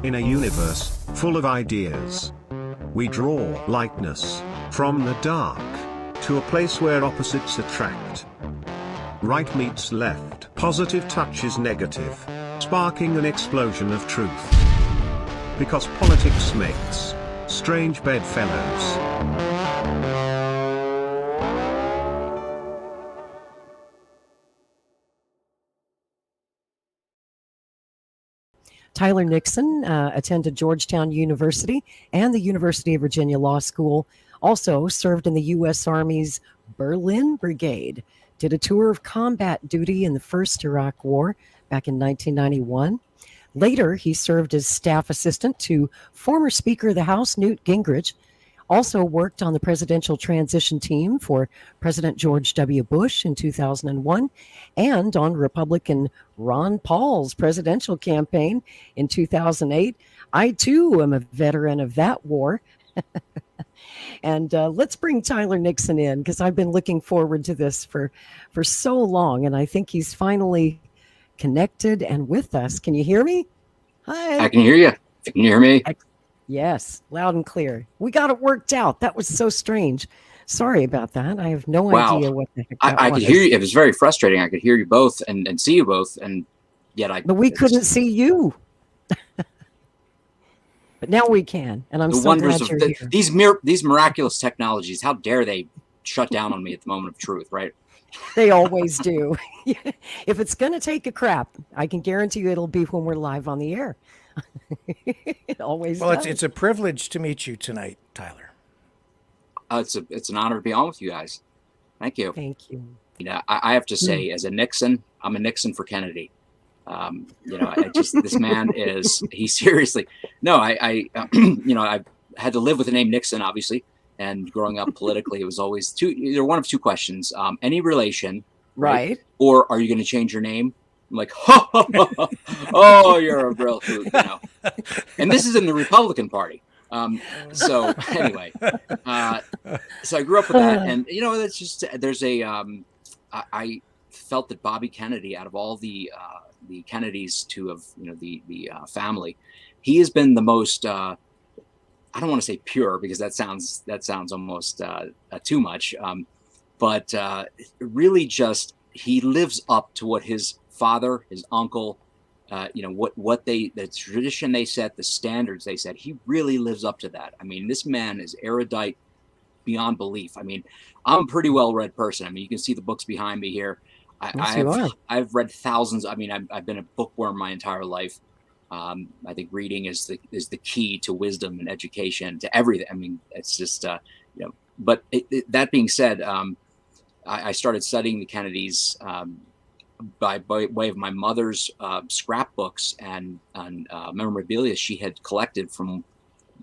In a universe full of ideas, we draw lightness from the dark to a place where opposites attract. Right meets left, positive touches negative, sparking an explosion of truth. Because politics makes strange bedfellows. Tyler Nixon attended Georgetown University and the University of Virginia Law School. Also served in the U.S. Army's Berlin Brigade. Did a tour of combat duty in the first Iraq War back in 1991. Later, he served as staff assistant to former Speaker of the House, Newt Gingrich. Also worked on the presidential transition team for President George W. Bush in 2001 and on Republican Ron Paul's presidential campaign in 2008. I, too, am a veteran of that war. And let's bring Tyler Nixon in because I've been looking forward to this for so long, and I think he's finally connected and with us. Can you hear me? Hi. I can hear you. Can you hear me? Yes, loud and clear. We got it worked out. That was so strange. Sorry about that. I have no idea what the heck that I was. could hear you. It was very frustrating. I could hear you both and see you both, and yet But we couldn't see you. But now we can, and I'm so glad you're here. These miraculous technologies. How dare they shut down on me at the moment of truth, right? They always do. If it's going to take a crap, I can guarantee you it'll be when we're live on the air. It always does. It's a privilege to meet you tonight, Tyler. It's an honor to be on with you guys. Thank you. Thank you. I have to say, as a Nixon, I'm a Nixon for Kennedy. This man he seriously, no, I had to live with the name Nixon, obviously. And growing up politically, it was always either one of two questions. Any relation, right? Or are you going to change your name? I'm like, oh, you're a real hoot, And this is in the Republican Party. So anyway, so I grew up with that, and that's just I felt that Bobby Kennedy, out of all the Kennedys to have the family, he has been the most. I don't want to say pure because that sounds almost too much, but really just he lives up to what his father, his uncle, the tradition they set, the standards they set. He really lives up to that. I mean, this man is erudite beyond belief. I mean, I'm a pretty well-read person. I mean, you can see the books behind me here. I've read thousands. I mean, I've been a bookworm my entire life. I think reading is the key to wisdom and education, to everything. I mean, it's just But that being said, I started studying the Kennedys by way of my mother's scrapbooks and memorabilia she had collected from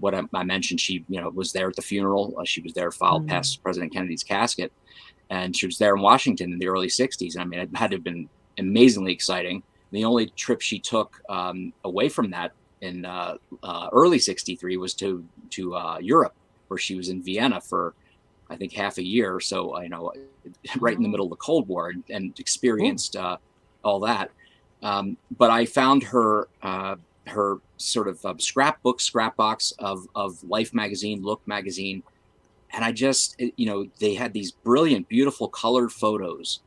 what I mentioned. She was there at the funeral. She was there, filed past President Kennedy's casket, and she was there in Washington in the early '60s. And I mean, it had to have been amazingly exciting. The only trip she took away from that in early '63 was to Europe, where she was in Vienna for, I think, half a year or so, right in the middle of the Cold War, and experienced all that. But I found her sort of scrapbox of Life magazine, Look magazine. And I just, they had these brilliant, beautiful colored photos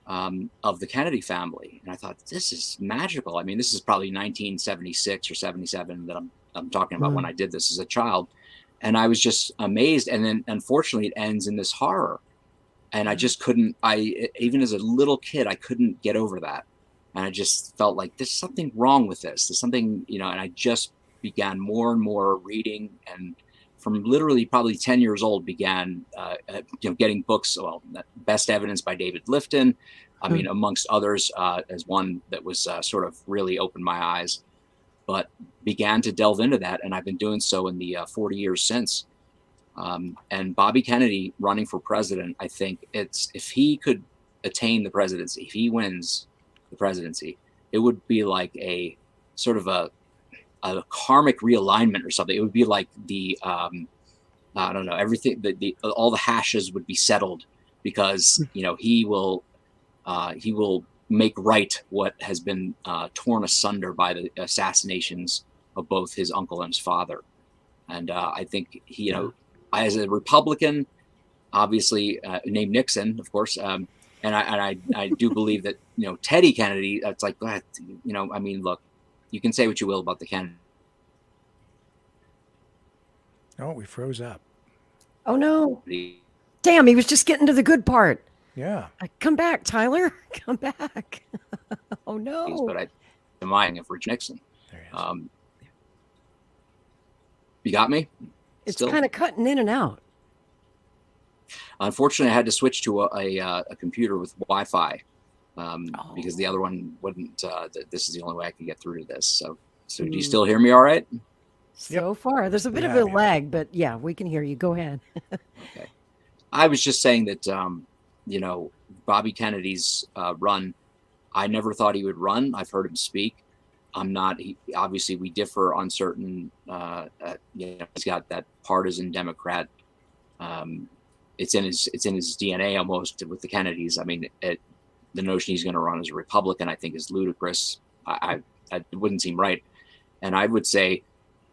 of the Kennedy family. And I thought, this is magical. I mean, this is probably 1976 or 77 that I'm talking about when I did this as a child. And I was just amazed. And then unfortunately it ends in this horror. And I just couldn't, even as a little kid, I couldn't get over that. And I just felt like there's something wrong with this. There's something, and I just began more and more reading, and from literally probably 10 years old began, getting books. Well, Best Evidence by David Lifton. I mean, amongst others, as one that was sort of really opened my eyes, but began to delve into that. And I've been doing so in the 40 years since. And Bobby Kennedy running for president, I think if he could attain the presidency, if he wins the presidency, it would be like a sort of a karmic realignment or something. It would be like I don't know, everything, all the hashes would be settled, because he will make right what has been torn asunder by the assassinations of both his uncle and his father. And I think he, as a Republican, obviously named Nixon, of course, and I do believe that Teddy Kennedy. That's like, I mean, look, you can say what you will about the Kennedy. Oh, we froze up. Oh no! Damn, he was just getting to the good part. Yeah. Come back, Tyler. Come back. Oh no! But I'm eyeing it for Nixon. There he is. You got me? It's kind of cutting in and out. Unfortunately, I had to switch to a computer with Wi-Fi because the other one wouldn't. This is the only way I could get through to this. So do you still hear me all right? So far, there's a bit of a lag, but yeah, we can hear you. Go ahead. Okay. I was just saying that, Bobby Kennedy's run, I never thought he would run. I've heard him speak. I'm not. Obviously, we differ on certain. He's got that partisan Democrat. It's in his DNA almost with the Kennedys. I mean, the notion he's going to run as a Republican, I think, is ludicrous. It wouldn't seem right. And I would say,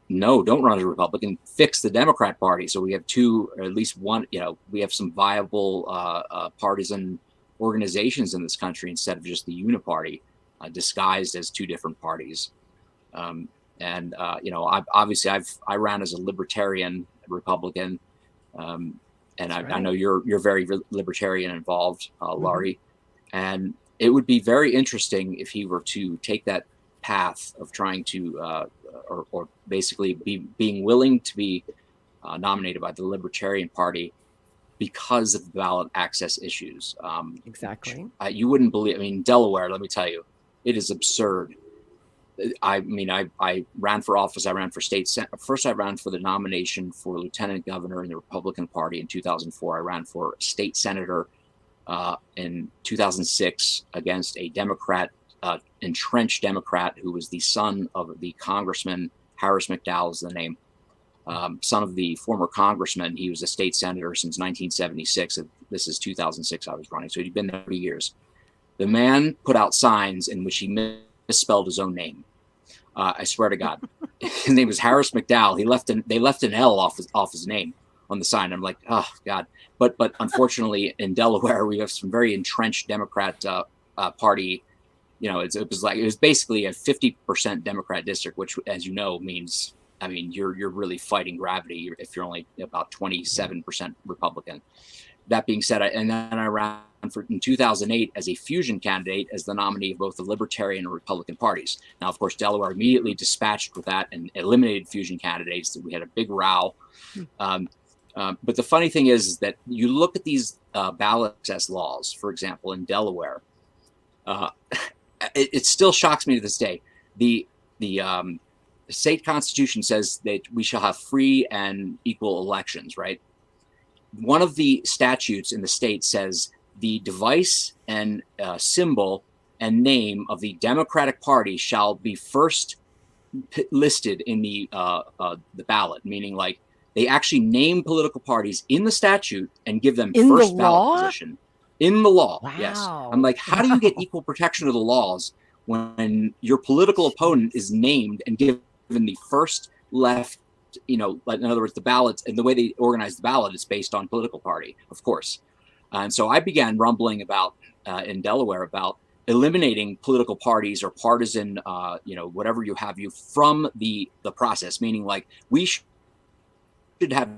no, don't run as a Republican. Fix the Democrat Party so we have two, or at least one. We have some viable partisan organizations in this country instead of just the uniparty disguised as two different parties. I ran as a libertarian Republican, and I know you're very libertarian involved, Laurie, and it would be very interesting if he were to take that path of trying to, or basically being willing to be nominated by the Libertarian Party because of the ballot access issues. Exactly. You wouldn't believe. I mean, Delaware. Let me tell you, it is absurd. I ran for office. I ran for state. First, I ran for the nomination for lieutenant governor in the Republican Party in 2004. I ran for state senator in 2006 against a Democrat, entrenched Democrat who was the son of the Congressman Harris McDowell is the name, son of the former congressman. He was a state senator since 1976. This is 2006. I was running, so he'd been there 30 years. The man put out signs in which he misspelled his own name. I swear to God, his name was Harris McDowell. They left an L off his name on the sign. I'm like, oh God. But unfortunately, in Delaware, we have some very entrenched Democrat party. It was basically a 50% Democrat district, which, as you know, means, I mean, you're really fighting gravity if you're only about 27% Republican. That being said, and then I ran in 2008 as a fusion candidate as the nominee of both the Libertarian and Republican parties. Now, of course, Delaware immediately dispatched with that and eliminated fusion candidates. We had a big row. But the funny thing is that you look at these ballot access laws, for example, in Delaware, it still shocks me to this day. The state constitution says that we shall have free and equal elections, right? One of the statutes in the state says the device and symbol and name of the Democratic Party shall be first listed in the ballot, meaning like they actually name political parties in the statute and give them first ballot position. In the law, wow. Yes. I'm like, how do you get equal protection of the laws when your political opponent is named and given the first left, like in other words, the ballots and the way they organize the ballot is based on political party, of course. And so I began rumbling about in Delaware about eliminating political parties or partisan, whatever you have from the process, meaning like we should have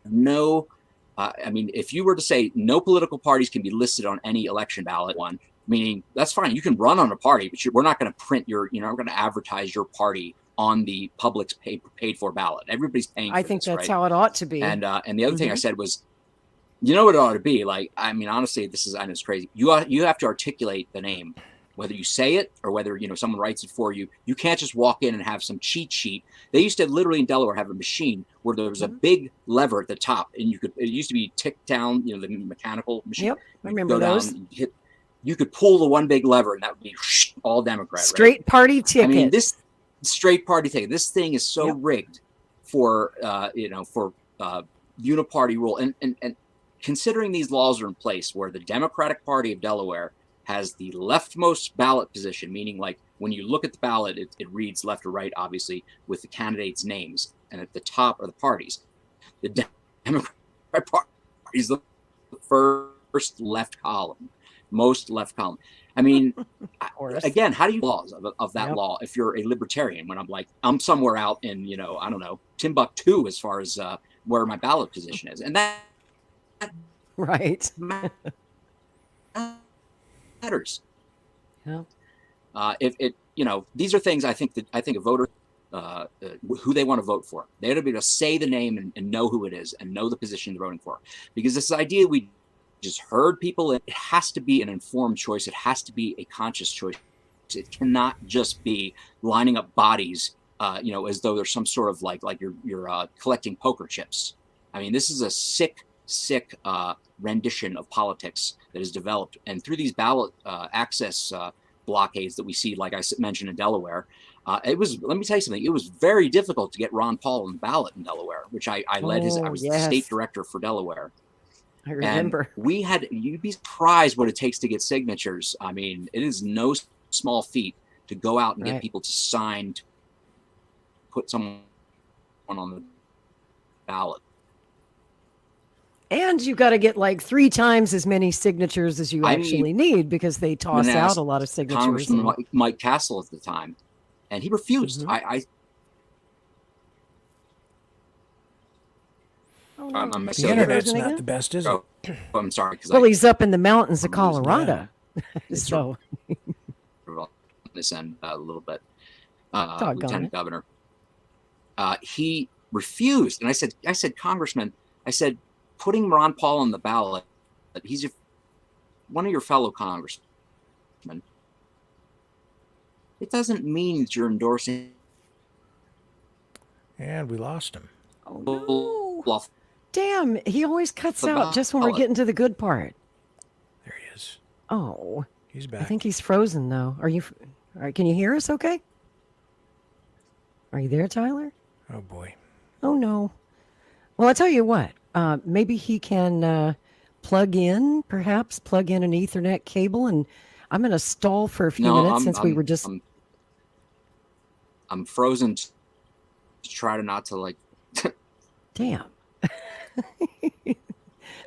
no. If you were to say no political parties can be listed on any election ballot, meaning that's fine. You can run on a party, but we're not going to print you're not going to advertise your party on the public's paid for ballot. Everybody's paying. I think that's how it ought to be. And the other thing I said was, what it ought to be like. I mean, honestly, I know it's crazy. You have to articulate the name, whether you say it or whether someone writes it for you. You can't just walk in and have some cheat sheet. They used to literally in Delaware have a machine where there was a big lever at the top, and it used to be tick down, the mechanical machine. Yep, I remember those. You could pull the one big lever, and that would be all Democrat. Straight party ticket. I mean, this straight party ticket. This thing is so rigged for uniparty rule, and considering these laws are in place where the Democratic Party of Delaware has the leftmost ballot position, meaning like when you look at the ballot, it reads left or right, obviously, with the candidates' names, and at the top are the parties. The Democrat Party is the first left column, most left column. I mean, again, how do you laws of that law if you're a libertarian? When I'm somewhere out in, I don't know, Timbuktu as far as where my ballot position is, and that right matters. Yeah. If it, these are things I think a voter, who they want to vote for, they ought to be able to say the name and know who it is and know the position they're voting for. Because this idea we just heard people, it has to be an informed choice. It has to be a conscious choice. It cannot just be lining up bodies, as though there's some sort of like you're collecting poker chips. I mean, this is a sick rendition of politics that is developed, and through these ballot access blockades that we see, like I mentioned in Delaware, let me tell you something. It was very difficult to get Ron Paul on the ballot in Delaware, which I led I was the state director for Delaware. I remember. And you'd be surprised what it takes to get signatures. I mean, it is no small feat to go out and get people to sign, to put someone on the ballot. And you got to get like 3 times as many signatures as you actually need, because they toss out a lot of signatures. Congressman Mike Castle at the time, and he refused. Mm-hmm. The internet's not the best, is it? I'm sorry. Well, he's up in the mountains of Colorado. So this end a little bit. Lieutenant Governor. He refused, and I said, Congressman, I said, putting Ron Paul on the ballot, he's one of your fellow congressmen. It doesn't mean that you're endorsing. And we lost him. Oh, no. Damn, he always cuts out just when we're getting to the good part. There he is. Oh, he's back. I think he's frozen though. All right, can you hear us okay? Are you there, Tyler? Oh boy. Oh no. Well, I'll tell you what. Maybe he can plug in an Ethernet cable, and I'm going to stall for a few minutes since we were just. I'm frozen to try to not to like. Damn.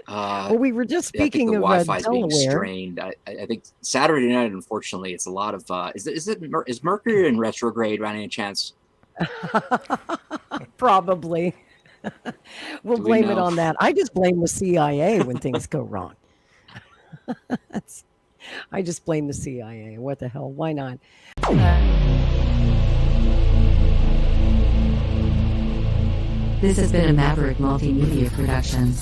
Well, we were just speaking the of Wi-Fi's Delaware. being strained. I think Saturday night, unfortunately, it's a lot of. Is Mercury in retrograde by any chance? Probably. We'll blame it on that. I just blame the CIA when things go wrong. I just blame the CIA. What the hell? Why not? This has been a Maverick Multimedia production.